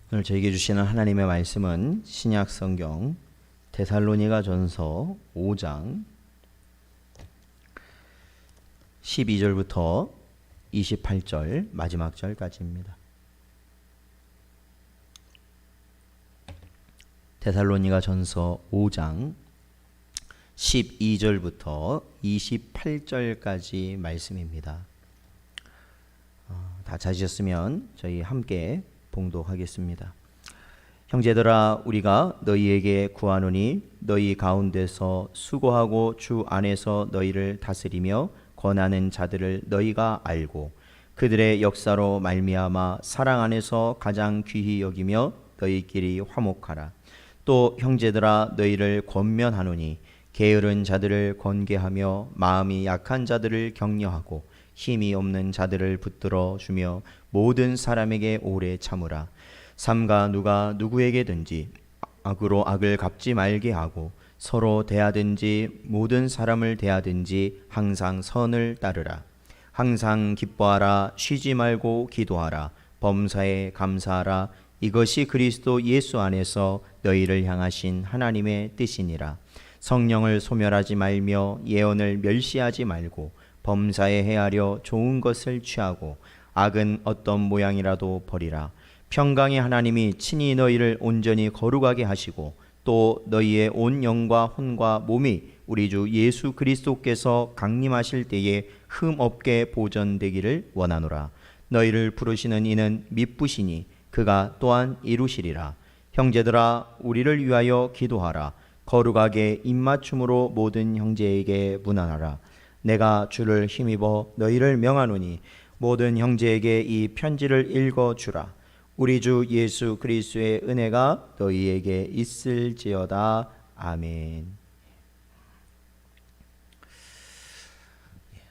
오늘 저에게 주시는 하나님의 말씀은 신약 성경 데살로니가 전서 5장 12절부터 28절 마지막 절까지입니다. 데살로니가 전서 5장 12절부터 28절까지 말씀입니다. 다 찾으셨으면 저희 함께 봉독하겠습니다. 형제들아, 우리가 너희에게 구하노니 너희 가운데서 수고하고 주 안에서 너희를 다스리며 권하는 자들을 너희가 알고 그들의 역사로 말미암아 사랑 안에서 가장 귀히 여기며 너희끼리 화목하라. 또 형제들아, 너희를 권면하노니 게으른 자들을 권계하며 마음이 약한 자들을 격려하고 힘이 없는 자들을 붙들어 주며 모든 사람에게 오래 참으라. 삼가 누가 누구에게든지 악으로 악을 갚지 말게 하고 서로 대하든지 모든 사람을 대하든지 항상 선을 따르라. 항상 기뻐하라. 쉬지 말고 기도하라. 범사에 감사하라. 이것이 그리스도 예수 안에서 너희를 향하신 하나님의 뜻이니라. 성령을 소멸하지 말며 예언을 멸시하지 말고 범사에 헤아려 좋은 것을 취하고 악은 어떤 모양이라도 버리라. 평강의 하나님이 친히 너희를 온전히 거룩하게 하시고 또 너희의 온 영과 혼과 몸이 우리 주 예수 그리스도께서 강림하실 때에 흠 없게 보존되기를 원하노라. 너희를 부르시는 이는 미쁘시니 그가 또한 이루시리라. 형제들아, 우리를 위하여 기도하라. 거룩하게 입맞춤으로 모든 형제에게 문안하라. 내가 주를 힘입어 너희를 명하노니 모든 형제에게 이 편지를 읽어주라. 우리 주 예수 그리스도의 은혜가 너희에게 있을지어다. 아멘.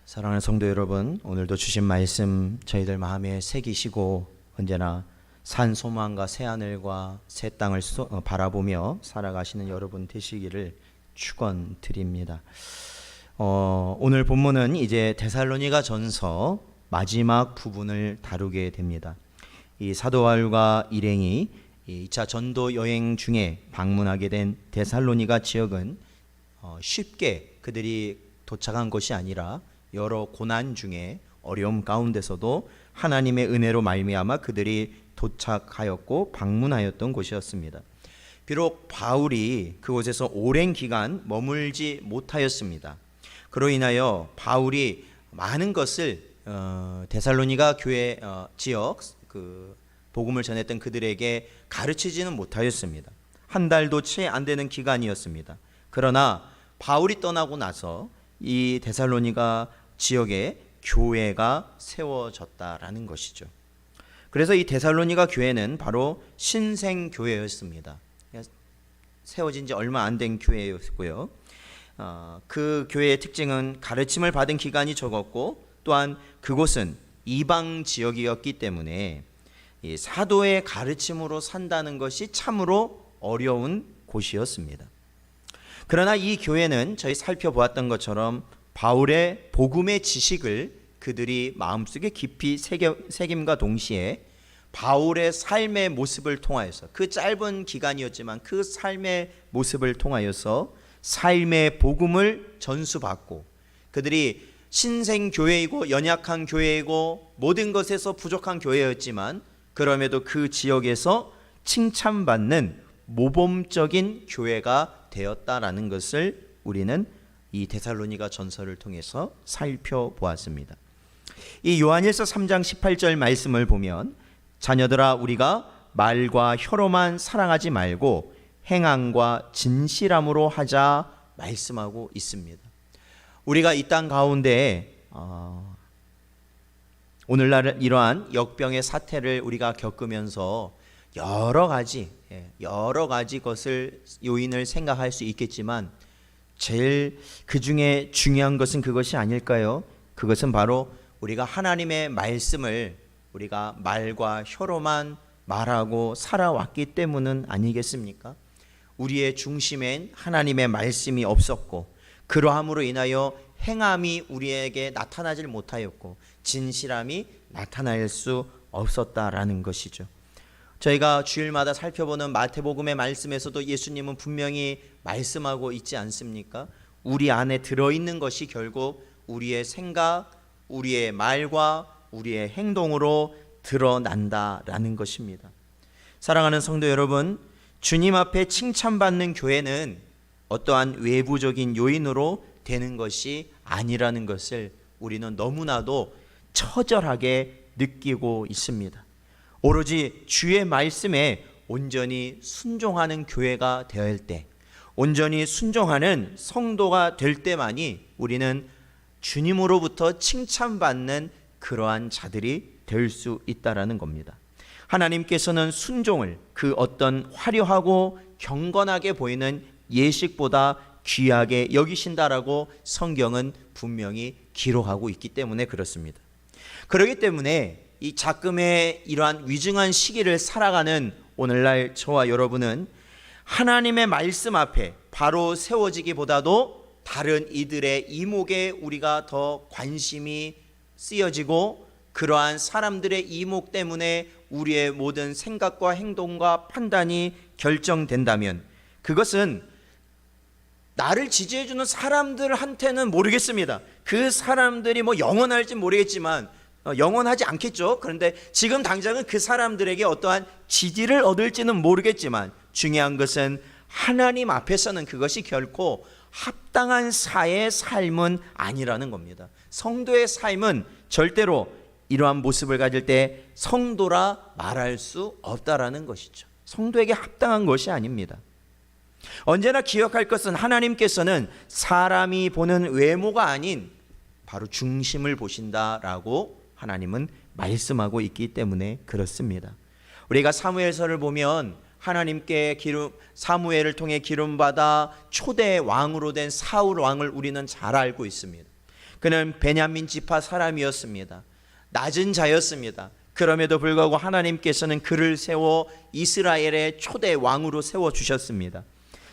사랑하는 성도 여러분, 오늘도 주신 말씀 저희들 마음에 새기시고 언제나 산 소망과 새 하늘과 새 땅을 바라보며 살아가시는 여러분 되시기를 축원드립니다. 오늘 본문은 이제 데살로니가 전서 마지막 부분을 다루게 됩니다. 이 사도 바울과 일행이 2차 전도 여행 중에 방문하게 된 데살로니가 지역은 쉽게 그들이 도착한 것이 아니라 여러 고난 중에 어려움 가운데서도 하나님의 은혜로 말미암아 그들이 도착하였고 방문하였던 곳이었습니다. 비록 바울이 그곳에서 오랜 기간 머물지 못하였습니다. 그로 인하여 바울이 많은 것을 데살로니가 교회 지역 복음을 전했던 그들에게 가르치지는 못하였습니다. 한 달도 채 안 되는 기간이었습니다. 그러나 바울이 떠나고 나서 이 데살로니가 지역에 교회가 세워졌다라는 것이죠. 그래서 이 데살로니가 교회는 바로 신생교회였습니다. 세워진 지 얼마 안 된 교회였고요. 그 교회의 특징은 가르침을 받은 기간이 적었고 또한 그곳은 이방 지역이었기 때문에 이 사도의 가르침으로 산다는 것이 참으로 어려운 곳이었습니다. 그러나 이 교회는 저희 살펴보았던 것처럼 바울의 복음의 지식을 그들이 마음속에 깊이 새김과 동시에 바울의 삶의 모습을 통하여서 그 짧은 기간이었지만 그 삶의 모습을 통하여서 삶의 복음을 전수받고 그들이 신생교회이고 연약한 교회이고 모든 것에서 부족한 교회였지만 그럼에도 그 지역에서 칭찬받는 모범적인 교회가 되었다라는 것을 우리는 이 데살로니가 전서를 통해서 살펴보았습니다. 이 요한일서 3장 18절 말씀을 보면 자녀들아, 우리가 말과 혀로만 사랑하지 말고 행함과 진실함으로 하자 말씀하고 있습니다. 우리가 이 땅 가운데 오늘날 이러한 역병의 사태를 우리가 겪으면서 여러 가지 것을 요인을 생각할 수 있겠지만 제일 그 중에 중요한 것은 그것이 아닐까요? 그것은 바로 우리가 하나님의 말씀을 우리가 말과 혀로만 말하고 살아왔기 때문은 아니겠습니까? 우리의 중심엔 하나님의 말씀이 없었고 그러함으로 인하여 행함이 우리에게 나타나질 못하였고 진실함이 나타날 수 없었다라는 것이죠. 저희가 주일마다 살펴보는 마태복음의 말씀에서도 예수님은 분명히 말씀하고 있지 않습니까? 우리 안에 들어있는 것이 결국 우리의 생각, 우리의 말과 우리의 행동으로 드러난다라는 것입니다. 사랑하는 성도 여러분, 주님 앞에 칭찬받는 교회는 어떠한 외부적인 요인으로 되는 것이 아니라는 것을 우리는 너무나도 처절하게 느끼고 있습니다. 오로지 주의 말씀에 온전히 순종하는 교회가 되어야 할 때, 온전히 순종하는 성도가 될 때만이 우리는 주님으로부터 칭찬받는 그러한 자들이 될 수 있다라는 겁니다. 하나님께서는 순종을 그 어떤 화려하고 경건하게 보이는 예식보다 귀하게 여기신다라고 성경은 분명히 기록하고 있기 때문에 그렇습니다. 그렇기 때문에 이 작금의 이러한 위중한 시기를 살아가는 오늘날 저와 여러분은 하나님의 말씀 앞에 바로 세워지기보다도 다른 이들의 이목에 우리가 더 관심이 쓰여지고, 그러한 사람들의 이목 때문에 우리의 모든 생각과 행동과 판단이 결정된다면, 그것은 나를 지지해주는 사람들한테는 모르겠습니다. 그 사람들이 영원할지 모르겠지만 영원하지 않겠죠. 그런데 지금 당장은 그 사람들에게 어떠한 지지를 얻을지는 모르겠지만, 중요한 것은 하나님 앞에서는 그것이 결코 합당한 사의 삶은 아니라는 겁니다. 성도의 삶은 절대로 이러한 모습을 가질 때 성도라 말할 수 없다라는 것이죠. 성도에게 합당한 것이 아닙니다. 언제나 기억할 것은 하나님께서는 사람이 보는 외모가 아닌 바로 중심을 보신다라고 하나님은 말씀하고 있기 때문에 그렇습니다. 우리가 사무엘서를 보면 하나님께 사무엘을 통해 기름받아 초대 왕으로 된 사울 왕을 우리는 잘 알고 있습니다. 그는 베냐민 지파 사람이었습니다. 낮은 자였습니다. 그럼에도 불구하고 하나님께서는 그를 세워 이스라엘의 초대 왕으로 세워주셨습니다.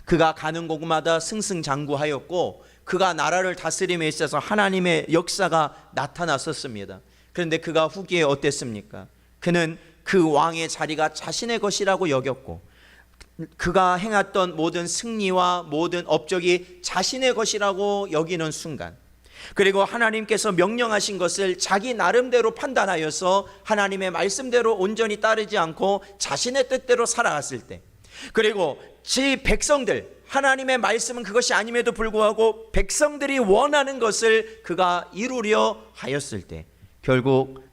그가 가는 곳마다 승승장구하였고, 그가 나라를 다스림에 있어서 하나님의 역사가 나타났었습니다. 그런데 그가 후기에 어땠습니까? 그는 그 왕의 자리가 자신의 것이라고 여겼고, 그가 행했던 모든 승리와 모든 업적이 자신의 것이라고 여기는 순간, 그리고 하나님께서 명령하신 것을 자기 나름대로 판단하여서 하나님의 말씀대로 온전히 따르지 않고 자신의 뜻대로 살아갔을 때, 그리고 지 백성들, 하나님의 말씀은 그것이 아님에도 불구하고 백성들이 원하는 것을 그가 이루려 하였을 때, 결국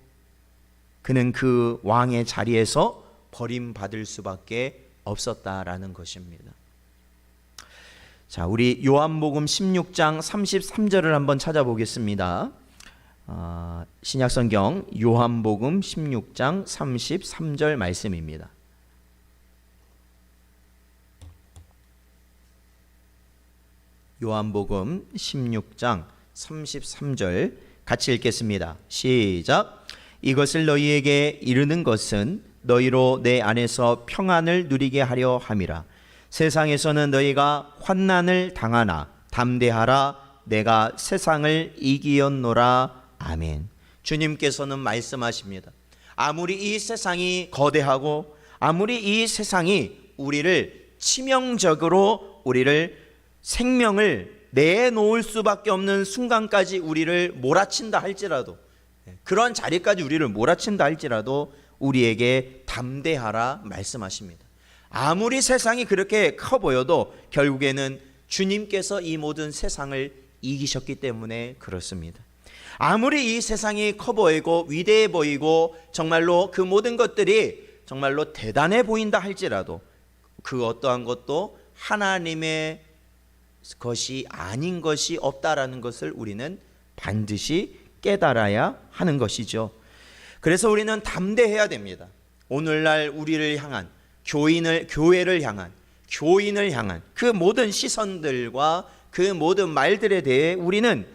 그는 그 왕의 자리에서 버림받을 수밖에 없었다라는 것입니다. 자, 우리 요한복음 16장 33절을 한번 찾아보겠습니다. 신약성경 요한복음 16장 33절 말씀입니다. 요한복음 16장 33절 같이 읽겠습니다. 시작. 이것을 너희에게 이르는 것은 너희로 내 안에서 평안을 누리게 하려 함이라. 세상에서는 너희가 환난을 당하나 담대하라. 내가 세상을 이기었노라. 아멘. 주님께서는 말씀하십니다. 아무리 이 세상이 거대하고 아무리 이 세상이 우리를 치명적으로 우리를 생명을 내놓을 수밖에 없는 순간까지 우리를 몰아친다 할지라도, 그런 자리까지 우리를 몰아친다 할지라도 우리에게 담대하라 말씀하십니다. 아무리 세상이 그렇게 커 보여도 결국에는 주님께서 이 모든 세상을 이기셨기 때문에 그렇습니다. 아무리 이 세상이 커 보이고 위대해 보이고 정말로 그 모든 것들이 정말로 대단해 보인다 할지라도 그 어떠한 것도 하나님의 것이 아닌 것이 없다라는 것을 우리는 반드시 깨달아야 하는 것이죠. 그래서 우리는 담대해야 됩니다. 오늘날 우리를 향한 교회를 향한 교인을 향한 그 모든 시선들과 그 모든 말들에 대해 우리는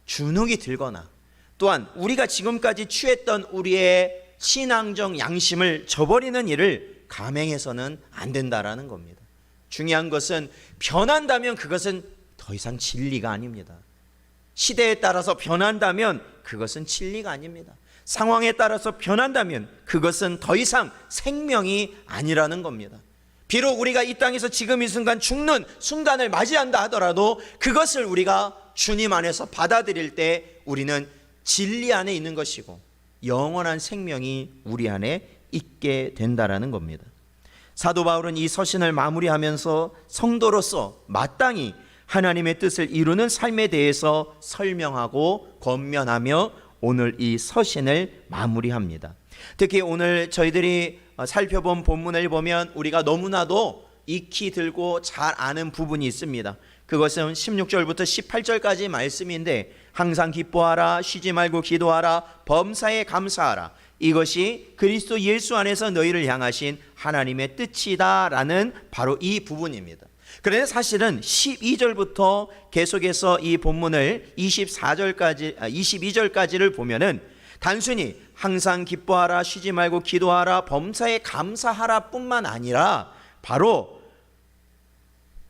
주눅이 들거나, 또한 우리가 지금까지 취했던 우리의 신앙적 양심을 저버리는 일을 감행해서는 안 된다라는 겁니다. 중요한 것은 변한다면 그것은 더 이상 진리가 아닙니다. 시대에 따라서 변한다면 그것은 진리가 아닙니다. 상황에 따라서 변한다면 그것은 더 이상 생명이 아니라는 겁니다. 비록 우리가 이 땅에서 지금 이 순간 죽는 순간을 맞이한다 하더라도 그것을 우리가 주님 안에서 받아들일 때 우리는 진리 안에 있는 것이고 영원한 생명이 우리 안에 있게 된다라는 겁니다. 사도 바울은 이 서신을 마무리하면서 성도로서 마땅히 하나님의 뜻을 이루는 삶에 대해서 설명하고 권면하며 오늘 이 서신을 마무리합니다. 특히 오늘 저희들이 살펴본 본문을 보면 우리가 너무나도 익히 들고 잘 아는 부분이 있습니다. 그것은 16절부터 18절까지 말씀인데, 항상 기뻐하라, 쉬지 말고 기도하라, 범사에 감사하라, 이것이 그리스도 예수 안에서 너희를 향하신 하나님의 뜻이다라는 바로 이 부분입니다. 그런데 사실은 12절부터 계속해서 이 본문을 22절까지를 보면은 단순히 항상 기뻐하라, 쉬지 말고 기도하라, 범사에 감사하라 뿐만 아니라 바로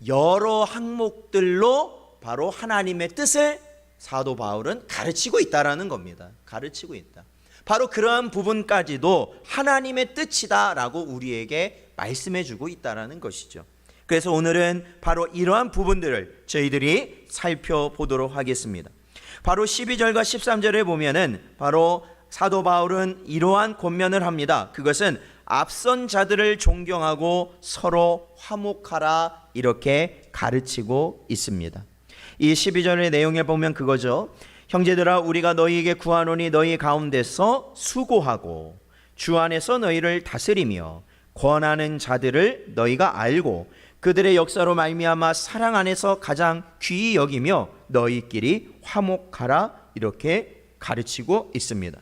여러 항목들로 바로 하나님의 뜻을 사도 바울은 가르치고 있다라는 겁니다. 가르치고 있다. 바로 그러한 부분까지도 하나님의 뜻이다라고 우리에게 말씀해 주고 있다라는 것이죠. 그래서 오늘은 바로 이러한 부분들을 저희들이 살펴보도록 하겠습니다. 바로 12절과 13절에 보면은 바로 사도 바울은 이러한 권면을 합니다. 그것은 앞선 자들을 존경하고 서로 화목하라, 이렇게 가르치고 있습니다. 이 12절의 내용을 보면 그거죠. 형제들아, 우리가 너희에게 구하노니 너희 가운데서 수고하고 주 안에서 너희를 다스리며 권하는 자들을 너희가 알고 그들의 역사로 말미암아 사랑 안에서 가장 귀히 여기며 너희끼리 화목하라, 이렇게 가르치고 있습니다.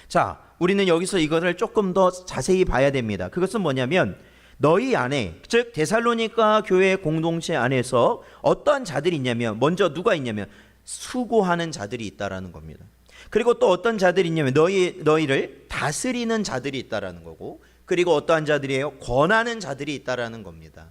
자, 우리는 여기서 이것을 조금 더 자세히 봐야 됩니다. 그것은 뭐냐면 너희 안에, 즉 데살로니가 교회 공동체 안에서 어떠한 자들이 있냐면, 먼저 누가 있냐면 수고하는 자들이 있다라는 겁니다. 그리고 또 어떤 자들이 있냐면 너희를 다스리는 자들이 있다라는 거고, 그리고 어떠한 자들이에요? 권하는 자들이 있다라는 겁니다.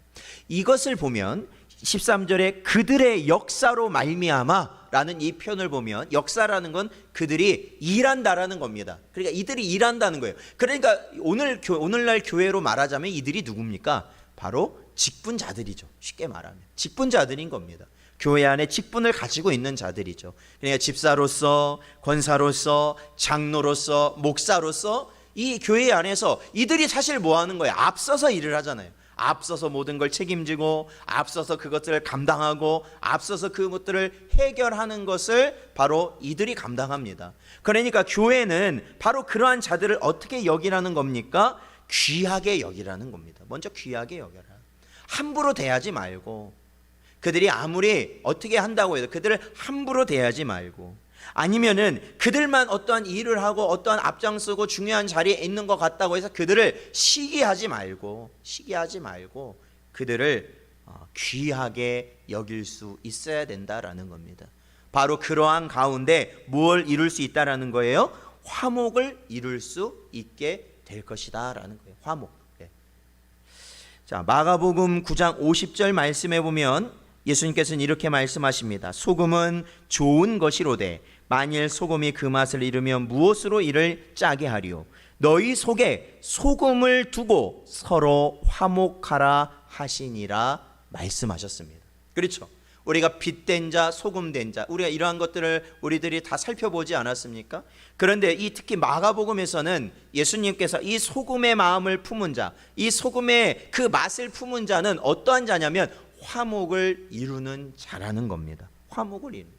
이것을 보면 13절에 그들의 역사로 말미암아 라는 이 표현을 보면, 역사라는 건 그들이 일한다라는 겁니다. 그러니까 이들이 일한다는 거예요. 그러니까 오늘날 교회로 말하자면 이들이 누굽니까? 바로 직분자들이죠. 쉽게 말하면 직분자들인 겁니다. 교회 안에 직분을 가지고 있는 자들이죠. 그러니까 집사로서, 권사로서, 장로로서, 목사로서 이 교회 안에서 이들이 사실 뭐 하는 거예요? 앞서서 일을 하잖아요. 앞서서 모든 걸 책임지고, 앞서서 그것들을 감당하고, 앞서서 그것들을 해결하는 것을 바로 이들이 감당합니다. 그러니까 교회는 바로 그러한 자들을 어떻게 여기라는 겁니까? 귀하게 여기라는 겁니다. 먼저 귀하게 여겨라. 함부로 대하지 말고, 그들이 아무리 어떻게 한다고 해도 그들을 함부로 대하지 말고, 아니면은 그들만 어떠한 일을 하고 어떠한 앞장서고 중요한 자리에 있는 것 같다고 해서 그들을 시기하지 말고 그들을 귀하게 여길 수 있어야 된다라는 겁니다. 바로 그러한 가운데 뭘 이룰 수 있다라는 거예요? 화목을 이룰 수 있게 될 것이다라는 거예요. 화목. 자, 마가복음 9장 50절 말씀해 보면 예수님께서는 이렇게 말씀하십니다. 소금은 좋은 것이로되 만일 소금이 그 맛을 잃으면 무엇으로 이를 짜게 하리요? 너희 속에 소금을 두고 서로 화목하라 하시니라 말씀하셨습니다. 그렇죠? 우리가 빛된 자, 소금된 자, 우리가 이러한 것들을 우리들이 다 살펴보지 않았습니까? 그런데 이 특히 마가복음에서는 예수님께서 이 소금의 마음을 품은 자, 이 소금의 그 맛을 품은 자는 어떠한 자냐면 화목을 이루는 자라는 겁니다. 화목을 이룬다.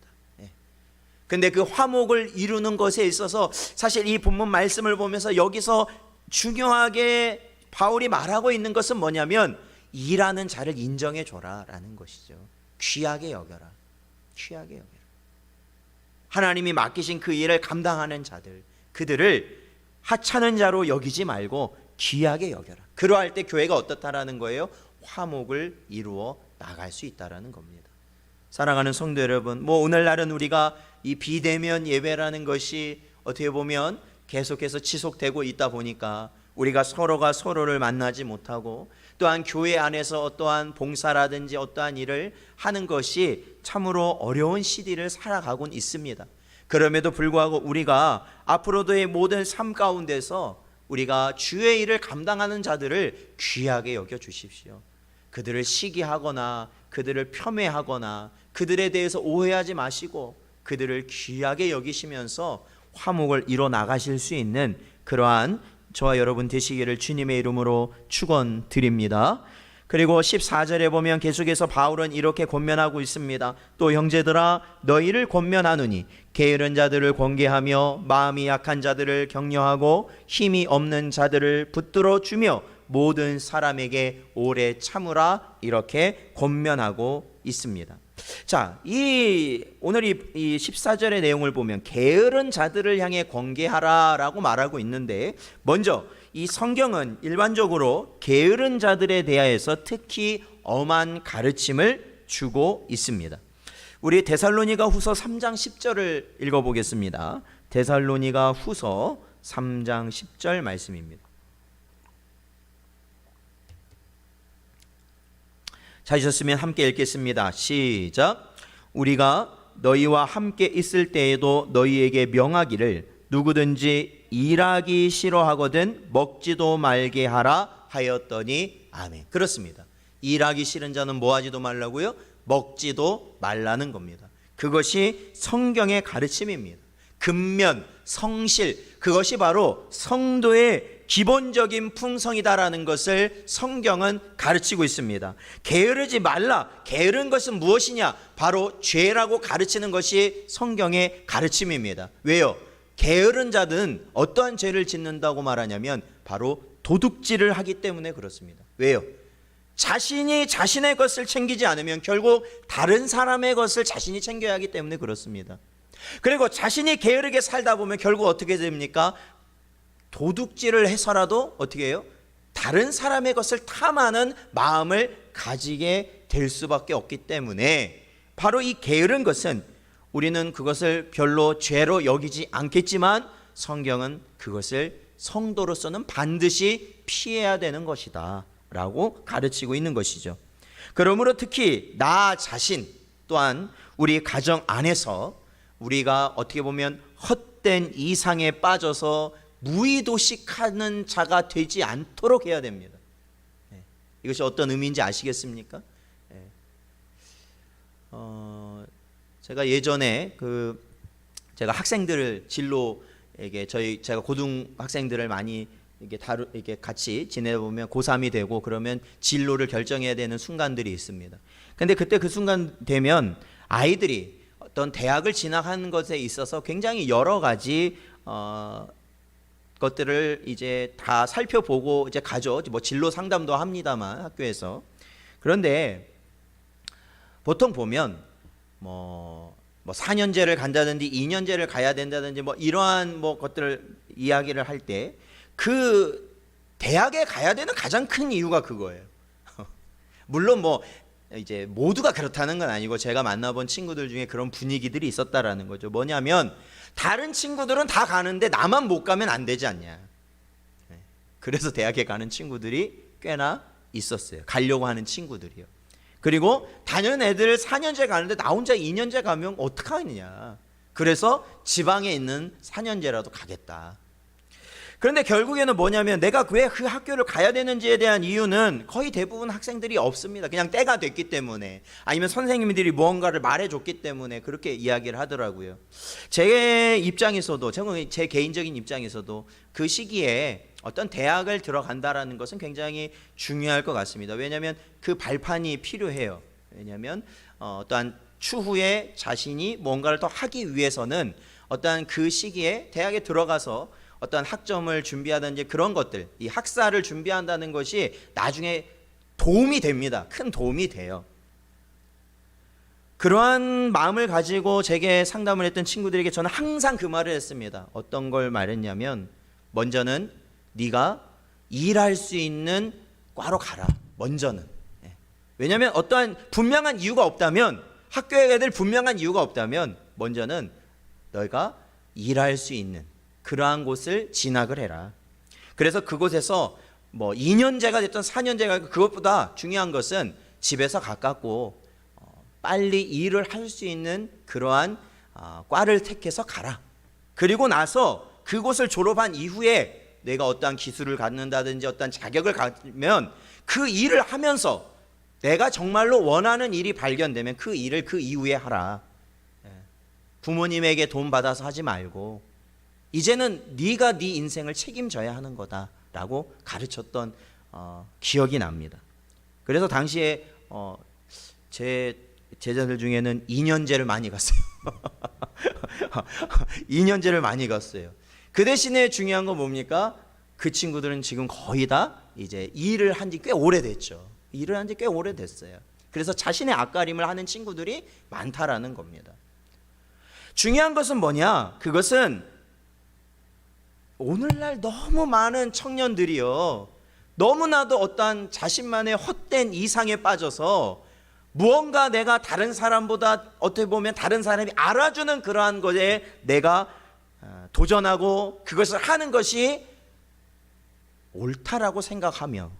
근데 그 화목을 이루는 것에 있어서 사실 이 본문 말씀을 보면서 여기서 중요하게 바울이 말하고 있는 것은 뭐냐면 일하는 자를 인정해 줘라라는 것이죠. 귀하게 여겨라. 귀하게 여겨라. 하나님이 맡기신 그 일을 감당하는 자들, 그들을 하찮은 자로 여기지 말고 귀하게 여겨라. 그러할 때 교회가 어떻다라는 거예요? 화목을 이루어 나갈 수 있다라는 겁니다. 사랑하는 성도 여러분, 오늘날은 우리가 이 비대면 예배라는 것이 어떻게 보면 계속해서 지속되고 있다 보니까 우리가 서로가 서로를 만나지 못하고, 또한 교회 안에서 어떠한 봉사라든지 어떠한 일을 하는 것이 참으로 어려운 시대를 살아가곤 있습니다. 그럼에도 불구하고 우리가 앞으로도의 모든 삶 가운데서 우리가 주의 일을 감당하는 자들을 귀하게 여겨 주십시오. 그들을 시기하거나 그들을 폄훼하거나 그들에 대해서 오해하지 마시고 그들을 귀하게 여기시면서 화목을 이뤄 나가실 수 있는 그러한 저와 여러분 되시기를 주님의 이름으로 축원드립니다. 그리고 14절에 보면 계속해서 바울은 이렇게 권면하고 있습니다. 또 형제들아 너희를 권면하노니 게으른 자들을 권계하며 마음이 약한 자들을 격려하고 힘이 없는 자들을 붙들어 주며 모든 사람에게 오래 참으라, 이렇게 권면하고 있습니다. 자, 오늘 이 14절의 내용을 보면 게으른 자들을 향해 권계하라라고 말하고 있는데, 먼저 이 성경은 일반적으로 게으른 자들에 대하여서 특히 엄한 가르침을 주고 있습니다. 우리 데살로니가 후서 3장 10절을 읽어보겠습니다. 데살로니가 후서 3장 10절 말씀입니다. 찾으셨으면 함께 읽겠습니다. 시작. 우리가 너희와 함께 있을 때에도 너희에게 명하기를 누구든지 일하기 싫어하거든 먹지도 말게 하라 하였더니 아멘. 그렇습니다. 일하기 싫은 자는 뭐 하지도 말라고요? 먹지도 말라는 겁니다. 그것이 성경의 가르침입니다. 근면, 성실, 그것이 바로 성도의 기본적인 풍성이다라는 것을 성경은 가르치고 있습니다. 게으르지 말라. 게으른 것은 무엇이냐? 바로 죄라고 가르치는 것이 성경의 가르침입니다. 왜요? 게으른 자는 어떠한 죄를 짓는다고 말하냐면 바로 도둑질을 하기 때문에 그렇습니다. 왜요? 자신이 자신의 것을 챙기지 않으면 결국 다른 사람의 것을 자신이 챙겨야 하기 때문에 그렇습니다. 그리고 자신이 게으르게 살다 보면 결국 어떻게 됩니까? 도둑질을 해서라도 어떻게 해요? 다른 사람의 것을 탐하는 마음을 가지게 될 수밖에 없기 때문에 바로 이 게으른 것은 우리는 그것을 별로 죄로 여기지 않겠지만 성경은 그것을 성도로서는 반드시 피해야 되는 것이다 라고 가르치고 있는 것이죠. 그러므로 특히 나 자신 또한 우리 가정 안에서 우리가 어떻게 보면 헛된 이상에 빠져서 무의도식하는 자가 되지 않도록 해야 됩니다. 이것이 어떤 의미인지 아시겠습니까? 제가 예전에 제가 학생들을 진로에게 제가 고등학생들을 많이 이렇게 같이 지내다 보면 고3이 되고 그러면 진로를 결정해야 되는 순간들이 있습니다. 근데 그때 그 순간 되면 아이들이 어떤 대학을 진학하는 것에 있어서 굉장히 여러 가지 것들을 이제 다 살펴보고 이제 가죠. 뭐 진로 상담도 합니다만 학교에서. 그런데 보통 보면 뭐 4년제를 간다든지 2년제를 가야 된다든지 뭐 이러한 것들을 이야기를 할 때 그 대학에 가야 되는 가장 큰 이유가 그거예요. 물론 이제 모두가 그렇다는 건 아니고 제가 만나본 친구들 중에 그런 분위기들이 있었다라는 거죠. 뭐냐면 다른 친구들은 다 가는데 나만 못 가면 안 되지 않냐. 그래서 대학에 가는 친구들이 꽤나 있었어요. 가려고 하는 친구들이요. 그리고 다른 애들 4년제 가는데 나 혼자 2년제 가면 어떡하느냐. 그래서 지방에 있는 4년제라도 가겠다. 그런데 결국에는 뭐냐면 내가 왜 그 학교를 가야 되는지에 대한 이유는 거의 대부분 학생들이 없습니다. 그냥 때가 됐기 때문에, 아니면 선생님들이 무언가를 말해줬기 때문에 그렇게 이야기를 하더라고요. 제 입장에서도, 제 개인적인 입장에서도 그 시기에 어떤 대학을 들어간다라는 것은 굉장히 중요할 것 같습니다. 왜냐하면 그 발판이 필요해요. 왜냐하면 어떠한 추후에 자신이 뭔가를 더 하기 위해서는 어떠한 그 시기에 대학에 들어가서 어떤 학점을 준비하든지 그런 것들, 이 학사를 준비한다는 것이 나중에 도움이 됩니다. 큰 도움이 돼요. 그러한 마음을 가지고 제게 상담을 했던 친구들에게 저는 항상 그 말을 했습니다. 어떤 걸 말했냐면, 먼저는 네가 일할 수 있는 과로 가라. 먼저는. 왜냐하면 어떠한 분명한 이유가 없다면, 학교에 가야 될 분명한 이유가 없다면 먼저는 너희가 일할 수 있는 그러한 곳을 진학을 해라. 그래서 그곳에서 2년제가 됐든 4년제가 됐든 그것보다 중요한 것은 집에서 가깝고 빨리 일을 할 수 있는 그러한 과를 택해서 가라. 그리고 나서 그곳을 졸업한 이후에 내가 어떠한 기술을 갖는다든지 어떠한 자격을 갖으면 그 일을 하면서 내가 정말로 원하는 일이 발견되면 그 일을 그 이후에 하라. 부모님에게 돈 받아서 하지 말고 이제는 네가 네 인생을 책임져야 하는 거다라고 가르쳤던 기억이 납니다. 그래서 당시에 제 제자들 중에는 2년제를 많이 갔어요. 2년제를 많이 갔어요. 그 대신에 중요한 건 뭡니까? 그 친구들은 지금 거의 다 이제 일을 한 지 꽤 오래됐죠. 일을 한 지 꽤 오래됐어요. 그래서 자신의 앞가림을 하는 친구들이 많다라는 겁니다. 중요한 것은 뭐냐? 그것은 오늘날 너무 많은 청년들이요, 너무나도 어떠한 자신만의 헛된 이상에 빠져서 무언가 내가 다른 사람보다 어떻게 보면 다른 사람이 알아주는 그러한 것에 내가 도전하고 그것을 하는 것이 옳다라고 생각하며,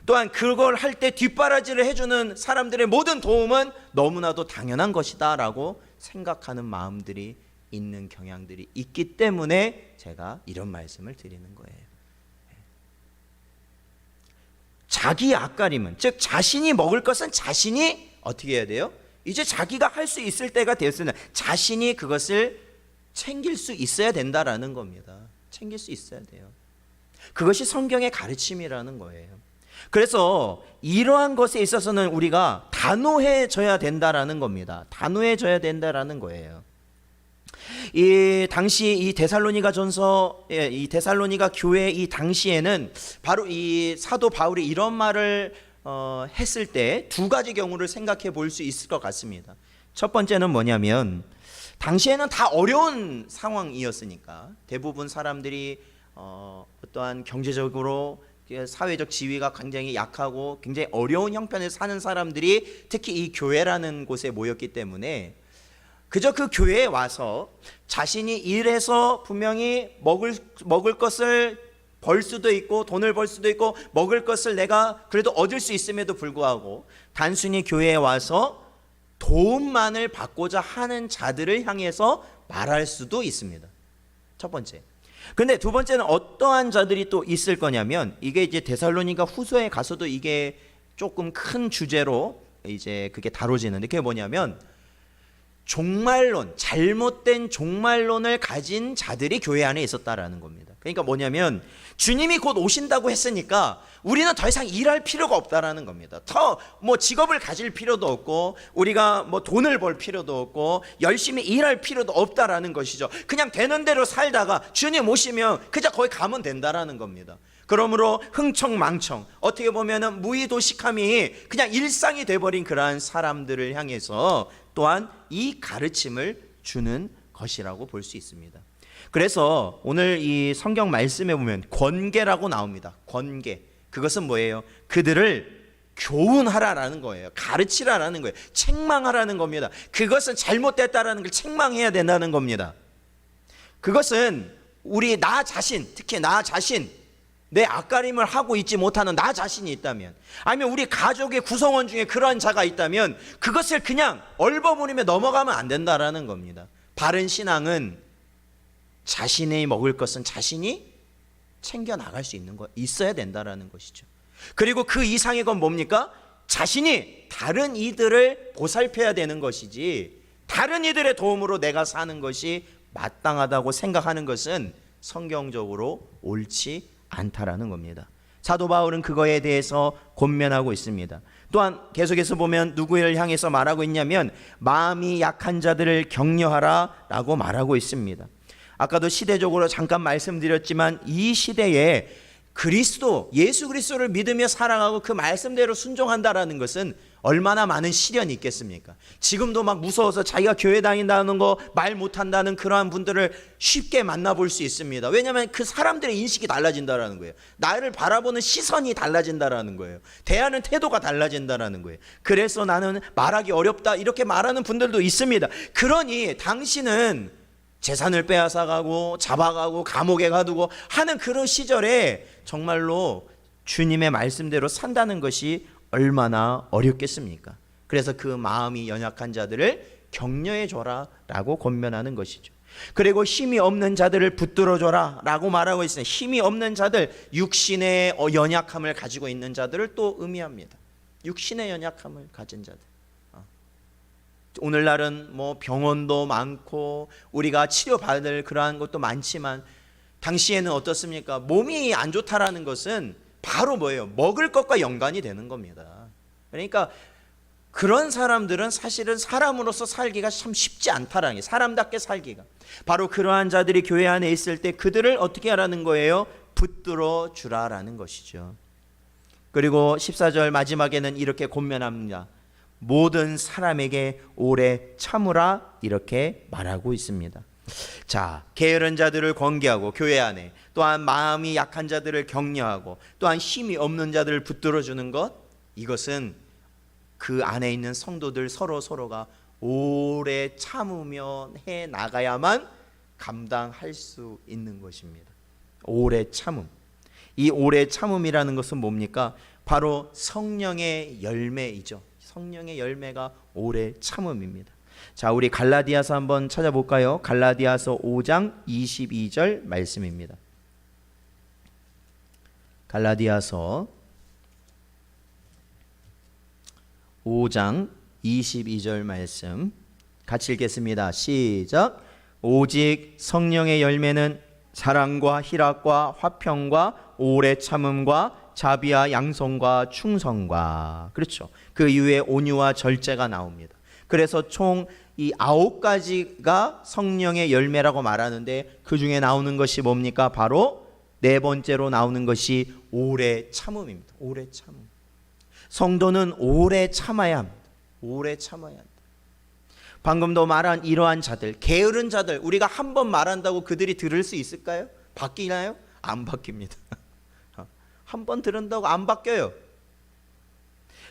또한 그걸 할 때 뒷바라지를 해주는 사람들의 모든 도움은 너무나도 당연한 것이다 라고 생각하는 마음들이 있는 경향들이 있기 때문에 제가 이런 말씀을 드리는 거예요. 자기 앞가림은, 즉 자신이 먹을 것은 자신이 어떻게 해야 돼요? 이제 자기가 할 수 있을 때가 되었으면 자신이 그것을 챙길 수 있어야 된다라는 겁니다. 챙길 수 있어야 돼요. 그것이 성경의 가르침이라는 거예요. 그래서 이러한 것에 있어서는 우리가 단호해져야 된다라는 겁니다. 단호해져야 된다라는 거예요. 이 당시 이 데살로니가 전서, 이 데살로니가 교회 이 당시에는 바로 이 사도 바울이 이런 말을 했을 때 두 가지 경우를 생각해 볼 수 있을 것 같습니다. 첫 번째는 뭐냐면, 당시에는 다 어려운 상황이었으니까 대부분 사람들이 어떠한 경제적으로 사회적 지위가 굉장히 약하고 굉장히 어려운 형편에 사는 사람들이 특히 이 교회라는 곳에 모였기 때문에 그저 그 교회에 와서 자신이 일해서 분명히 먹을 것을 벌 수도 있고 돈을 벌 수도 있고 먹을 것을 내가 그래도 얻을 수 있음에도 불구하고 단순히 교회에 와서 도움만을 받고자 하는 자들을 향해서 말할 수도 있습니다. 첫 번째. 근데 두 번째는 어떠한 자들이 또 있을 거냐면, 이게 이제 데살로니가 후서에 가서도 이게 조금 큰 주제로 이제 그게 다뤄지는데, 그게 뭐냐면 종말론, 잘못된 종말론을 가진 자들이 교회 안에 있었다라는 겁니다. 그러니까 뭐냐면 주님이 곧 오신다고 했으니까 우리는 더 이상 일할 필요가 없다라는 겁니다. 더 뭐 직업을 가질 필요도 없고 우리가 뭐 돈을 벌 필요도 없고 열심히 일할 필요도 없다라는 것이죠. 그냥 되는 대로 살다가 주님 오시면 그저 거기 가면 된다라는 겁니다. 그러므로 흥청망청, 어떻게 보면은 무의도식함이 그냥 일상이 돼버린 그러한 사람들을 향해서 또한 이 가르침을 주는 것이라고 볼 수 있습니다. 그래서 오늘 이 성경 말씀에 보면 권계라고 나옵니다. 권계. 그것은 뭐예요? 그들을 교훈하라라는 거예요. 가르치라라는 거예요. 책망하라는 겁니다. 그것은 잘못됐다라는 걸 책망해야 된다는 겁니다. 그것은 우리 나 자신, 특히 나 자신, 내 앞가림을 하고 있지 못하는 나 자신이 있다면, 아니면 우리 가족의 구성원 중에 그러한 자가 있다면 그것을 그냥 얼버무리며 넘어가면 안 된다라는 겁니다. 바른 신앙은 자신이 먹을 것은 자신이 챙겨 나갈 수 있는 거 있어야 된다라는 것이죠. 그리고 그 이상의 건 뭡니까? 자신이 다른 이들을 보살펴야 되는 것이지, 다른 이들의 도움으로 내가 사는 것이 마땅하다고 생각하는 것은 성경적으로 옳지 않다라는 겁니다. 사도 바울은 그거에 대해서 권면하고 있습니다. 또한 계속해서 보면 누구를 향해서 말하고 있냐면 마음이 약한 자들을 격려하라 라고 말하고 있습니다. 아까도 시대적으로 잠깐 말씀드렸지만 이 시대에 그리스도, 예수 그리스도를 믿으며 살아가고 그 말씀대로 순종한다라는 것은 얼마나 많은 시련이 있겠습니까? 지금도 막 무서워서 자기가 교회 다닌다는 거 말 못한다는 그러한 분들을 쉽게 만나볼 수 있습니다. 왜냐하면 그 사람들의 인식이 달라진다라는 거예요. 나를 바라보는 시선이 달라진다라는 거예요. 대하는 태도가 달라진다라는 거예요. 그래서 나는 말하기 어렵다 이렇게 말하는 분들도 있습니다. 그러니 당신은 재산을 빼앗아가고 잡아가고 감옥에 가두고 하는 그런 시절에 정말로 주님의 말씀대로 산다는 것이 얼마나 어렵겠습니까? 그래서 그 마음이 연약한 자들을 격려해 줘라 라고 권면하는 것이죠. 그리고 힘이 없는 자들을 붙들어 줘라 라고 말하고 있습니다. 힘이 없는 자들, 육신의 연약함을 가지고 있는 자들을 또 의미합니다. 육신의 연약함을 가진 자들. 오늘날은 뭐 병원도 많고 우리가 치료받을 그러한 것도 많지만 당시에는 어떻습니까? 몸이 안 좋다라는 것은 바로 뭐예요? 먹을 것과 연관이 되는 겁니다. 그러니까 그런 사람들은 사실은 사람으로서 살기가 참 쉽지 않다라는 게, 사람답게 살기가. 바로 그러한 자들이 교회 안에 있을 때 그들을 어떻게 하라는 거예요? 붙들어 주라라는 것이죠. 그리고 14절 마지막에는 이렇게 권면합니다. 모든 사람에게 오래 참으라 이렇게 말하고 있습니다. 자, 게으른 자들을 권계하고 교회 안에, 또한 마음이 약한 자들을 격려하고, 또한 힘이 없는 자들을 붙들어 주는 것, 이것은 그 안에 있는 성도들 서로가 오래 참으며 해 나가야만 감당할 수 있는 것입니다. 오래 참음. 이 오래 참음이라는 것은 뭡니까? 바로 성령의 열매이죠. 성령의 열매가 오래 참음입니다. 자, 우리 갈라디아서 한번 찾아볼까요? 갈라디아서 5장 22절 말씀입니다. 갈라디아서 5장 22절 말씀 같이 읽겠습니다. 시작. 오직 성령의 열매는 사랑과 희락과 화평과 오래 참음과 자비와 양성과 충성과, 그렇죠, 그 이후에 온유와 절제가 나옵니다. 그래서 총 이 9가지가 성령의 열매라고 말하는데 그 중에 나오는 것이 뭡니까? 바로 네 번째로 나오는 것이 오래 참음입니다. 오래 참음. 성도는 오래 참아야 합니다. 오래 참아야 합니다. 방금도 말한 이러한 자들, 게으른 자들, 우리가 한 번 말한다고 그들이 들을 수 있을까요? 바뀌나요? 안 바뀝니다. 한 번 들은다고 안 바뀌어요.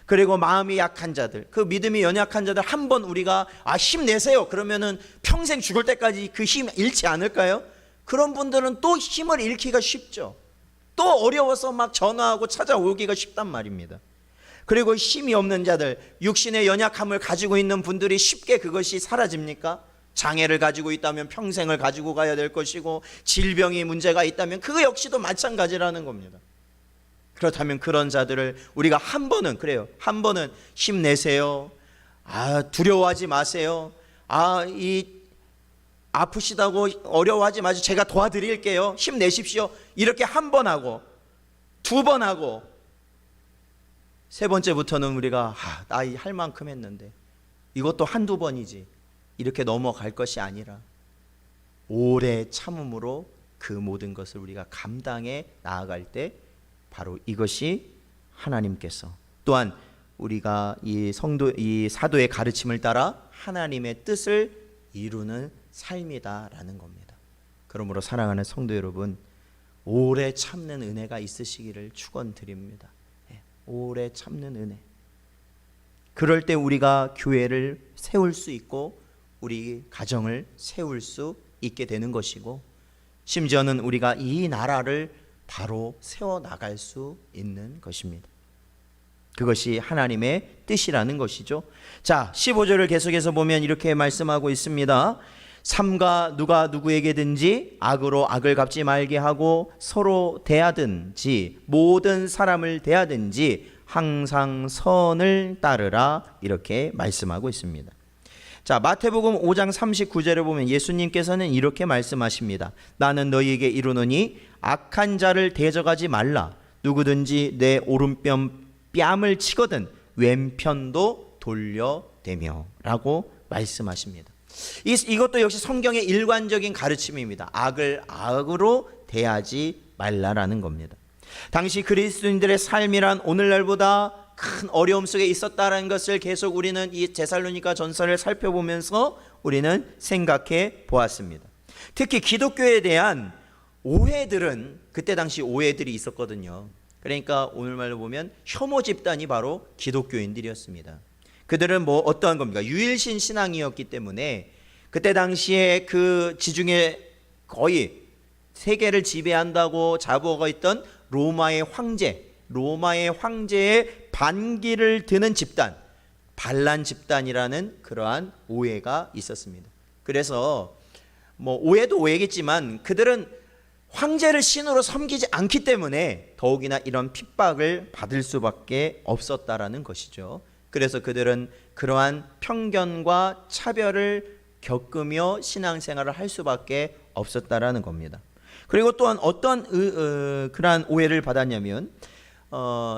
그리고 마음이 약한 자들, 그 믿음이 연약한 자들 한 번 우리가 힘내세요 그러면은 평생 죽을 때까지 그 힘 잃지 않을까요? 그런 분들은 또 힘을 잃기가 쉽죠. 또 어려워서 막 전화하고 찾아오기가 쉽단 말입니다. 그리고 힘이 없는 자들, 육신의 연약함을 가지고 있는 분들이 쉽게 그것이 사라집니까? 장애를 가지고 있다면 평생을 가지고 가야 될 것이고, 질병이 문제가 있다면 그 역시도 마찬가지라는 겁니다. 그렇다면 그런 자들을 우리가 한 번은, 그래요, 한 번은 힘내세요, 두려워하지 마세요, 아프시다고 어려워하지 마세요, 제가 도와드릴게요, 힘내십시오, 이렇게 한 번 하고, 두 번 하고, 세 번째부터는 우리가 나이 할 만큼 했는데 이것도 한두 번이지 이렇게 넘어갈 것이 아니라 오래 참음으로 그 모든 것을 우리가 감당해 나아갈 때 바로 이것이 하나님께서, 또한 우리가 이 사도의 가르침을 따라 하나님의 뜻을 이루는 삶이다라는 겁니다. 그러므로 사랑하는 성도 여러분, 오래 참는 은혜가 있으시기를 축원드립니다. 오래 참는 은혜. 그럴 때 우리가 교회를 세울 수 있고 우리 가정을 세울 수 있게 되는 것이고, 심지어는 우리가 이 나라를 바로 세워나갈 수 있는 것입니다. 그것이 하나님의 뜻이라는 것이죠. 자, 15절을 계속해서 보면 이렇게 말씀하고 있습니다. 삼가 누가 누구에게든지 악으로 악을 갚지 말게 하고 서로 대하든지 모든 사람을 대하든지 항상 선을 따르라, 이렇게 말씀하고 있습니다. 자, 마태복음 5장 39절에 보면 예수님께서는 이렇게 말씀하십니다. 나는 너희에게 이르노니 악한 자를 대적하지 말라. 누구든지 내 오른뺨을 치거든 왼편도 돌려대며 라고 말씀하십니다. 이것도 역시 성경의 일관적인 가르침입니다. 악을 악으로 대하지 말라라는 겁니다. 당시 그리스도인들의 삶이란 오늘날보다 큰 어려움 속에 있었다는 것을 계속 우리는 이 데살로니가 전서를 살펴보면서 우리는 생각해 보았습니다. 특히 기독교에 대한 오해들은, 그때 당시 오해들이 있었거든요. 그러니까 오늘말로 보면 혐오 집단이 바로 기독교인들이었습니다. 그들은 어떠한 겁니까? 유일신 신앙이었기 때문에 그때 당시에 그 지중해 거의 세계를 지배한다고 자부하고 있던 로마의 황제의 반기를 드는 집단, 반란 집단이라는 그러한 오해가 있었습니다. 그래서 뭐 오해도 오해겠지만 그들은 황제를 신으로 섬기지 않기 때문에 더욱이나 이런 핍박을 받을 수밖에 없었다라는 것이죠. 그래서 그들은 그러한 편견과 차별을 겪으며 신앙생활을 할 수밖에 없었다라는 겁니다. 그리고 또한 어떤 그러한 오해를 받았냐면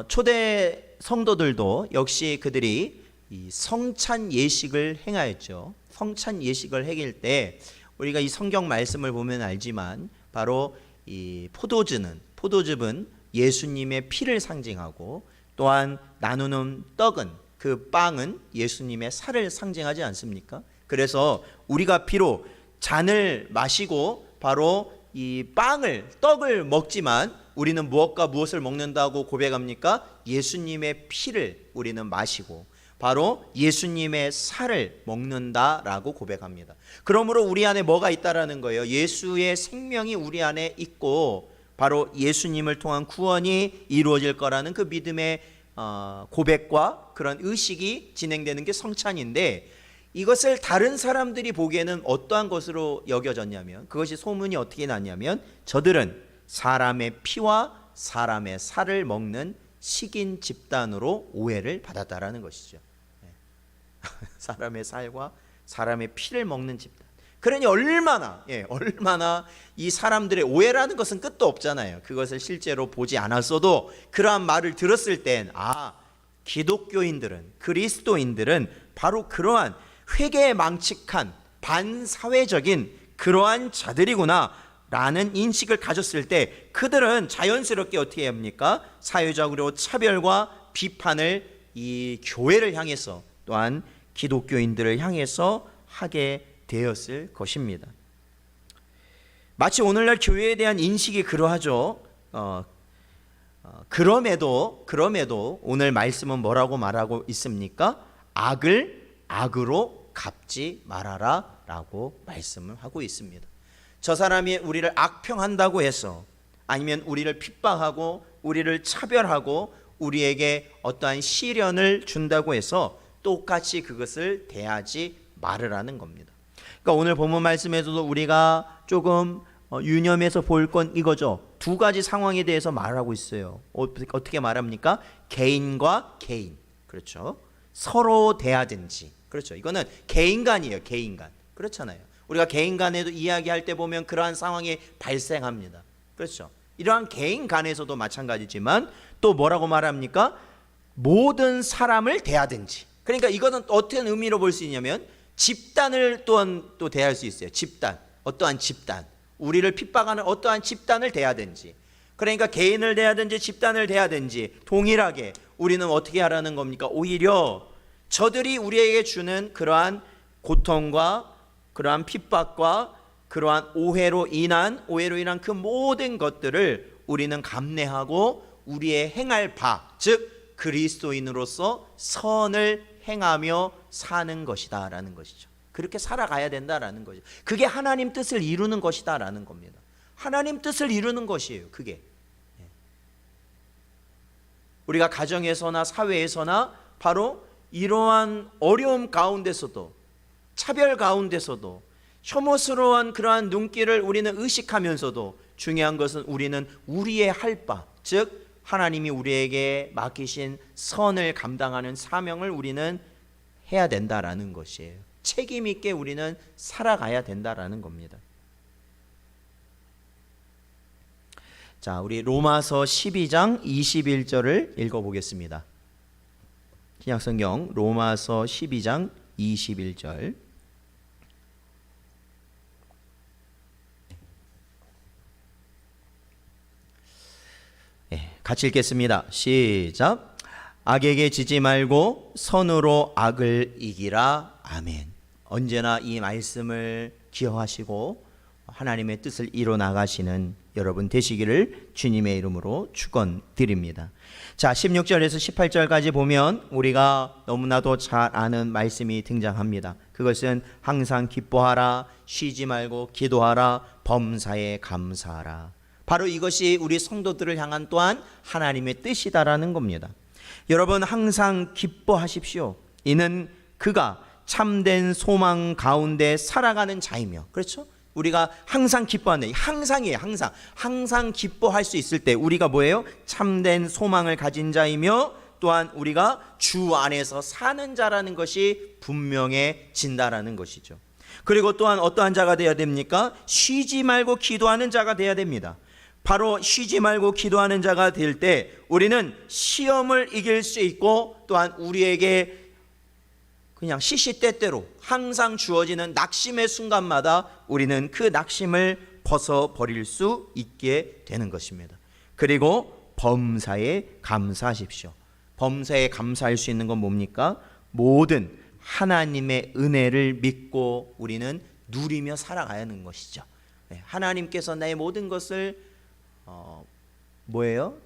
초대 성도들도 역시 그들이 이 성찬 예식을 행하였죠. 성찬 예식을 행할 때 우리가 이 성경 말씀을 보면 알지만 바로 이 포도즙은 예수님의 피를 상징하고 또한 나누는 떡은 그 빵은 예수님의 살을 상징하지 않습니까? 그래서 우리가 비록 잔을 마시고 바로 이 떡을 먹지만 우리는 무엇과 무엇을 먹는다고 고백합니까? 예수님의 피를 우리는 마시고 바로 예수님의 살을 먹는다라고 고백합니다. 그러므로 우리 안에 뭐가 있다라는 거예요? 예수의 생명이 우리 안에 있고 바로 예수님을 통한 구원이 이루어질 거라는 그 믿음의 고백과 그런 의식이 진행되는 게 성찬인데, 이것을 다른 사람들이 보기에는 어떠한 것으로 여겨졌냐면, 그것이 소문이 어떻게 났냐면 저들은 사람의 피와 사람의 살을 먹는 식인 집단으로 오해를 받았다라는 것이죠. 사람의 살과 사람의 피를 먹는 집단. 그러니 얼마나 이 사람들의 오해라는 것은 끝도 없잖아요. 그것을 실제로 보지 않았어도 그러한 말을 들었을 땐 기독교인들은, 그리스도인들은 바로 그러한 회개에 망측한 반사회적인 그러한 자들이구나 라는 인식을 가졌을 때 그들은 자연스럽게 어떻게 합니까? 사회적으로 차별과 비판을 이 교회를 향해서 또한 기독교인들을 향해서 하게 되었을 것입니다. 마치 오늘날 교회에 대한 인식이 그러하죠. 그럼에도 오늘 말씀은 뭐라고 말하고 있습니까? 악을 악으로 갚지 말아라 라고 말씀을 하고 있습니다. 저 사람이 우리를 악평한다고 해서, 아니면 우리를 핍박하고 우리를 차별하고 우리에게 어떠한 시련을 준다고 해서 똑같이 그것을 대하지 말으라는 겁니다. 그러니까 오늘 본문 말씀에서도 우리가 조금 유념해서 볼 건 이거죠. 두 가지 상황에 대해서 말하고 있어요. 어떻게 말합니까? 개인과 개인. 그렇죠. 서로 대하든지. 그렇죠. 이거는 개인 간. 그렇잖아요. 우리가 개인 간에도 이야기할 때 보면 그러한 상황이 발생합니다. 그렇죠. 이러한 개인 간에서도 마찬가지지만 또 뭐라고 말합니까? 모든 사람을 대하든지. 그러니까 이것은 어떤 의미로 볼 수 있냐면 집단을 또 대할 수 있어요. 집단. 어떠한 집단. 우리를 핍박하는 어떠한 집단을 대하든지. 그러니까 개인을 대하든지 집단을 대하든지 동일하게 우리는 어떻게 하라는 겁니까? 오히려 저들이 우리에게 주는 그러한 고통과 그러한 핍박과 그러한 오해로 인한 그 모든 것들을 우리는 감내하고 우리의 행할 바, 즉 그리스도인으로서 선을 행하며 사는 것이다 라는 것이죠. 그렇게 살아가야 된다라는 거죠. 그게 하나님 뜻을 이루는 것이다 라는 겁니다. 하나님 뜻을 이루는 것이에요. 그게 우리가 가정에서나 사회에서나 바로 이러한 어려움 가운데서도, 차별 가운데서도, 혐오스러운 그러한 눈길을 우리는 의식하면서도 중요한 것은 우리는 우리의 할 바, 즉 하나님이 우리에게 맡기신 선을 감당하는 사명을 우리는 해야 된다라는 것이에요. 책임 있게 우리는 살아가야 된다라는 겁니다. 자, 우리 로마서 12장 21절을 읽어보겠습니다. 신약성경 로마서 12장 21절. 같이 읽겠습니다. 시작. 악에게 지지 말고 선으로 악을 이기라. 아멘. 언제나 이 말씀을 기억하시고 하나님의 뜻을 이뤄 나가시는 여러분 되시기를 주님의 이름으로 축원드립니다. 자, 16절에서 18절까지 보면 우리가 너무나도 잘 아는 말씀이 등장합니다. 그것은 항상 기뻐하라, 쉬지 말고 기도하라, 범사에 감사하라. 바로 이것이 우리 성도들을 향한 또한 하나님의 뜻이다라는 겁니다. 여러분 항상 기뻐하십시오. 이는 그가 참된 소망 가운데 살아가는 자이며. 그렇죠? 우리가 항상 기뻐하는, 항상이에요. 항상 기뻐할 수 있을 때 우리가 뭐예요? 참된 소망을 가진 자이며 또한 우리가 주 안에서 사는 자라는 것이 분명해진다라는 것이죠. 그리고 또한 어떠한 자가 되어야 됩니까? 쉬지 말고 기도하는 자가 되어야 됩니다. 바로 쉬지 말고 기도하는 자가 될 때 우리는 시험을 이길 수 있고 또한 우리에게 그냥 시시때때로 항상 주어지는 낙심의 순간마다 우리는 그 낙심을 벗어버릴 수 있게 되는 것입니다. 그리고 범사에 감사하십시오. 범사에 감사할 수 있는 건 뭡니까? 모든 하나님의 은혜를 믿고 우리는 누리며 살아가야 하는 것이죠. 하나님께서 나의 모든 것을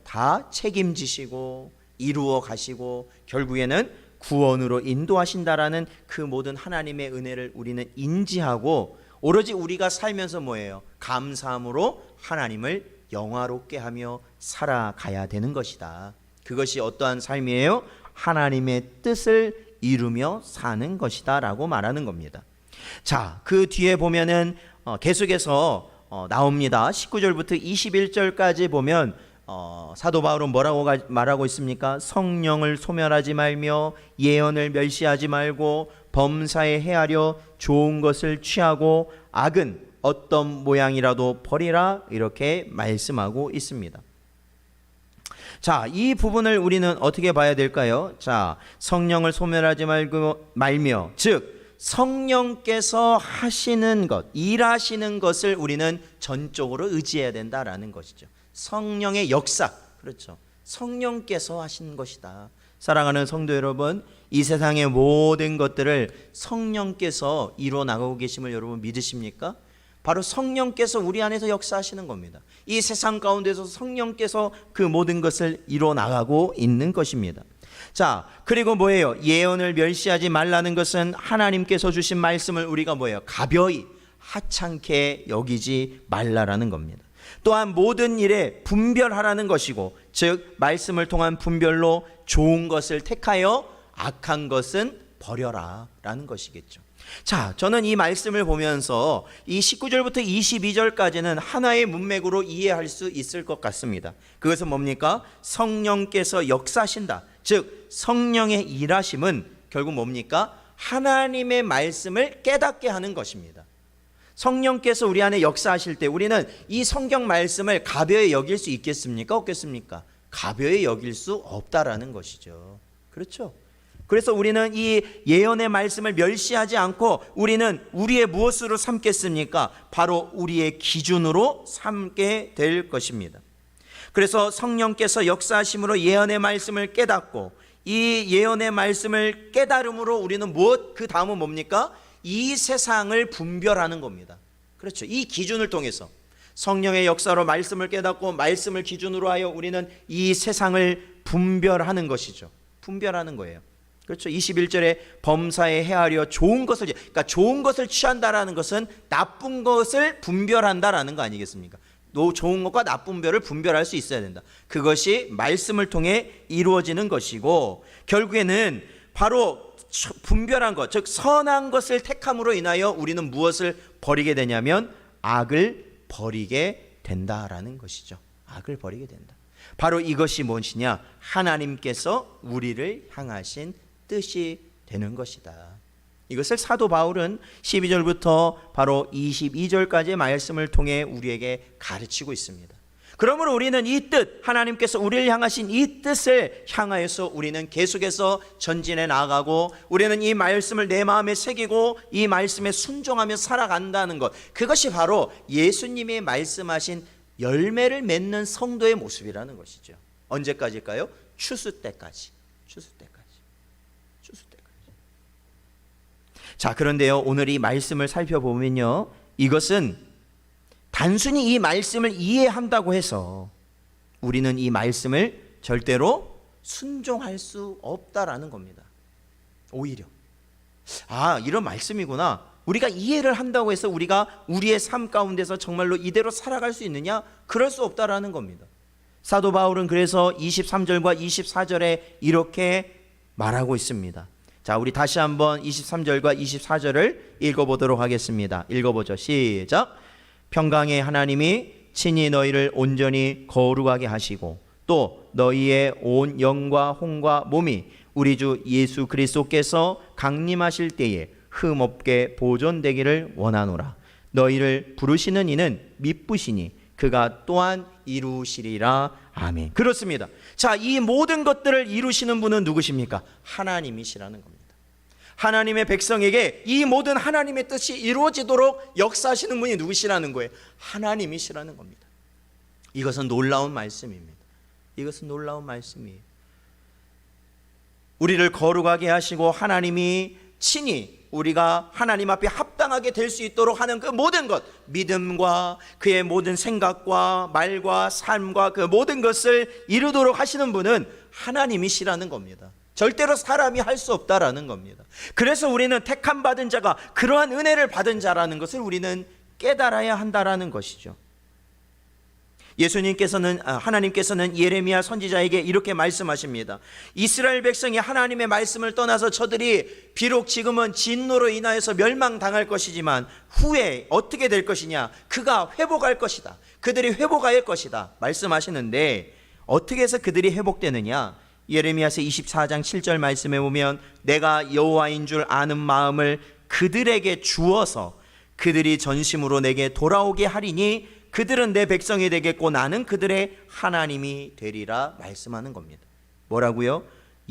다 책임지시고 이루어 가시고 결국에는 구원으로 인도하신다라는 그 모든 하나님의 은혜를 우리는 인지하고 오로지 우리가 살면서 감사함으로 하나님을 영화롭게 하며 살아가야 되는 것이다. 그것이 어떠한 삶이에요? 하나님의 뜻을 이루며 사는 것이다 라고 말하는 겁니다. 자, 그 뒤에 보면은 계속해서 나옵니다. 19절부터 21절까지 보면 사도 바울은 뭐라고 말하고 있습니까? 성령을 소멸하지 말며 예언을 멸시하지 말고 범사에 헤아려 좋은 것을 취하고 악은 어떤 모양이라도 버리라, 이렇게 말씀하고 있습니다. 자, 이 부분을 우리는 어떻게 봐야 될까요? 자, 성령을 소멸하지 말며, 즉 성령께서 하시는 것, 일하시는 것을 우리는 전적으로 의지해야 된다라는 것이죠. 성령의 역사, 그렇죠. 성령께서 하신 것이다. 사랑하는 성도 여러분, 이 세상의 모든 것들을 성령께서 이루어 나가고 계심을 여러분 믿으십니까? 바로 성령께서 우리 안에서 역사하시는 겁니다. 이 세상 가운데서 성령께서 그 모든 것을 이루어 나가고 있는 것입니다. 자, 그리고 뭐예요? 예언을 멸시하지 말라는 것은 하나님께서 주신 말씀을 우리가 가벼이 하찮게 여기지 말라라는 겁니다. 또한 모든 일에 분별하라는 것이고, 즉 말씀을 통한 분별로 좋은 것을 택하여 악한 것은 버려라 라는 것이겠죠. 자, 저는 이 말씀을 보면서 이 19절부터 22절까지는 하나의 문맥으로 이해할 수 있을 것 같습니다. 그것은 뭡니까? 성령께서 역사하신다. 즉 성령의 일하심은 결국 뭡니까? 하나님의 말씀을 깨닫게 하는 것입니다. 성령께서 우리 안에 역사하실 때 우리는 이 성경 말씀을 가벼이 여길 수 있겠습니까? 없겠습니까? 가벼이 여길 수 없다라는 것이죠. 그렇죠? 그래서 우리는 이 예언의 말씀을 멸시하지 않고 우리는 우리의 무엇으로 삼겠습니까? 바로 우리의 기준으로 삼게 될 것입니다. 그래서 성령께서 역사하심으로 예언의 말씀을 깨닫고, 이 예언의 말씀을 깨달음으로 우리는 그 다음은 뭡니까? 이 세상을 분별하는 겁니다. 그렇죠. 이 기준을 통해서 성령의 역사로 말씀을 깨닫고 말씀을 기준으로 하여 우리는 이 세상을 분별하는 것이죠. 분별하는 거예요. 그렇죠. 21절에 범사에 헤아려 좋은 것을, 그러니까 좋은 것을 취한다라는 것은 나쁜 것을 분별한다라는 거 아니겠습니까? 좋은 것과 나쁜 것을 분별할 수 있어야 된다. 그것이 말씀을 통해 이루어지는 것이고, 결국에는 바로 분별한 것, 즉 선한 것을 택함으로 인하여 우리는 무엇을 버리게 되냐면 악을 버리게 된다라는 것이죠. 악을 버리게 된다. 바로 이것이 무엇이냐? 하나님께서 우리를 향하신 뜻이 되는 것이다. 이것을 사도 바울은 12절부터 바로 22절까지의 말씀을 통해 우리에게 가르치고 있습니다. 그러므로 우리는 이 뜻, 하나님께서 우리를 향하신 이 뜻을 향하여서 우리는 계속해서 전진해 나아가고, 우리는 이 말씀을 내 마음에 새기고 이 말씀에 순종하며 살아간다는 것, 그것이 바로 예수님이 말씀하신 열매를 맺는 성도의 모습이라는 것이죠. 언제까지일까요? 추수 때까지. 추수 때까지. 추수 때까지. 자, 그런데요, 오늘 이 말씀을 살펴보면요, 이것은 단순히 이 말씀을 이해한다고 해서 우리는 이 말씀을 절대로 순종할 수 없다라는 겁니다. 오히려 이런 말씀이구나, 우리가 이해를 한다고 해서 우리가 우리의 삶 가운데서 정말로 이대로 살아갈 수 있느냐? 그럴 수 없다라는 겁니다. 사도 바울은 그래서 23절과 24절에 이렇게 말하고 있습니다. 자, 우리 다시 한번 23절과 24절을 읽어보도록 하겠습니다. 읽어보죠. 시작. 평강의 하나님이 친히 너희를 온전히 거룩하게 하시고 또 너희의 온 영과 혼과 몸이 우리 주 예수 그리스도께서 강림하실 때에 흠없게 보존되기를 원하노라. 너희를 부르시는 이는 미쁘시니 그가 또한 이루시리라. 아멘. 그렇습니다. 자, 이 모든 것들을 이루시는 분은 누구십니까? 하나님이시라는 겁니다. 하나님의 백성에게 이 모든 하나님의 뜻이 이루어지도록 역사하시는 분이 누구시라는 거예요? 하나님이시라는 겁니다. 이것은 놀라운 말씀입니다. 이것은 놀라운 말씀이에요. 우리를 거룩하게 하시고 하나님이 친히 우리가 하나님 앞에 합당하게 될 수 있도록 하는 그 모든 것, 믿음과 그의 모든 생각과 말과 삶과 그 모든 것을 이루도록 하시는 분은 하나님이시라는 겁니다. 절대로 사람이 할 수 없다라는 겁니다. 그래서 우리는 택함 받은 자가 그러한 은혜를 받은 자라는 것을 우리는 깨달아야 한다라는 것이죠. 하나님께서는 예레미야 선지자에게 이렇게 말씀하십니다. 이스라엘 백성이 하나님의 말씀을 떠나서 저들이 비록 지금은 진노로 인하여서 멸망당할 것이지만 후에 어떻게 될 것이냐? 그가 회복할 것이다. 그들이 회복할 것이다 말씀하시는데, 어떻게 해서 그들이 회복되느냐? 예레미야서 24장 7절 말씀에 보면 내가 여호와인 줄 아는 마음을 그들에게 주어서 그들이 전심으로 내게 돌아오게 하리니 그들은 내 백성이 되겠고 나는 그들의 하나님이 되리라 말씀하는 겁니다. 뭐라고요?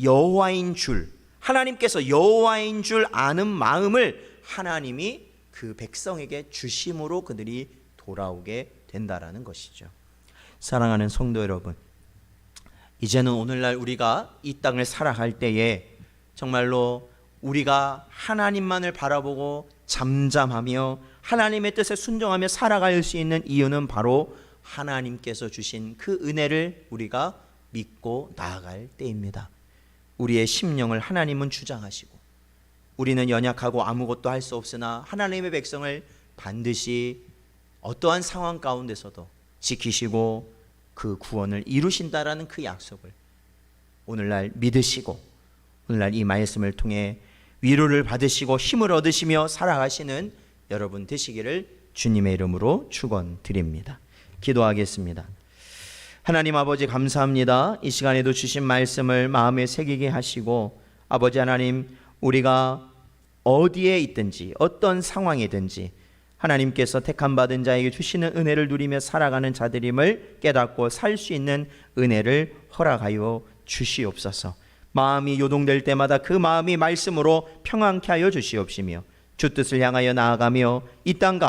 여호와인 줄, 하나님께서 여호와인 줄 아는 마음을 하나님이 그 백성에게 주심으로 그들이 돌아오게 된다라는 것이죠. 사랑하는 성도 여러분, 이제는 오늘날 우리가 이 땅을 살아갈 때에 정말로 우리가 하나님만을 바라보고 잠잠하며 하나님의 뜻에 순종하며 살아갈 수 있는 이유는 바로 하나님께서 주신 그 은혜를 우리가 믿고 나아갈 때입니다. 우리의 심령을 하나님은 주장하시고 우리는 연약하고 아무것도 할 수 없으나 하나님의 백성을 반드시 어떠한 상황 가운데서도 지키시고 그 구원을 이루신다라는 그 약속을 오늘날 믿으시고 오늘날 이 말씀을 통해 위로를 받으시고 힘을 얻으시며 살아가시는 여러분 되시기를 주님의 이름으로 축원드립니다. 기도하겠습니다. 하나님 아버지 감사합니다. 이 시간에도 주신 말씀을 마음에 새기게 하시고 아버지 하나님, 우리가 어디에 있든지 어떤 상황이든지 하나님께서 택함 받은 자에게 주시는 은혜를 누리며 살아가는 자들임을 깨닫고 살 수 있는 은혜를 허락하여 주시옵소서. 마음이 요동될 때마다 그 마음이 말씀으로 평안케 하여 주시옵시며 주 뜻을 향하여 나아가며 이 땅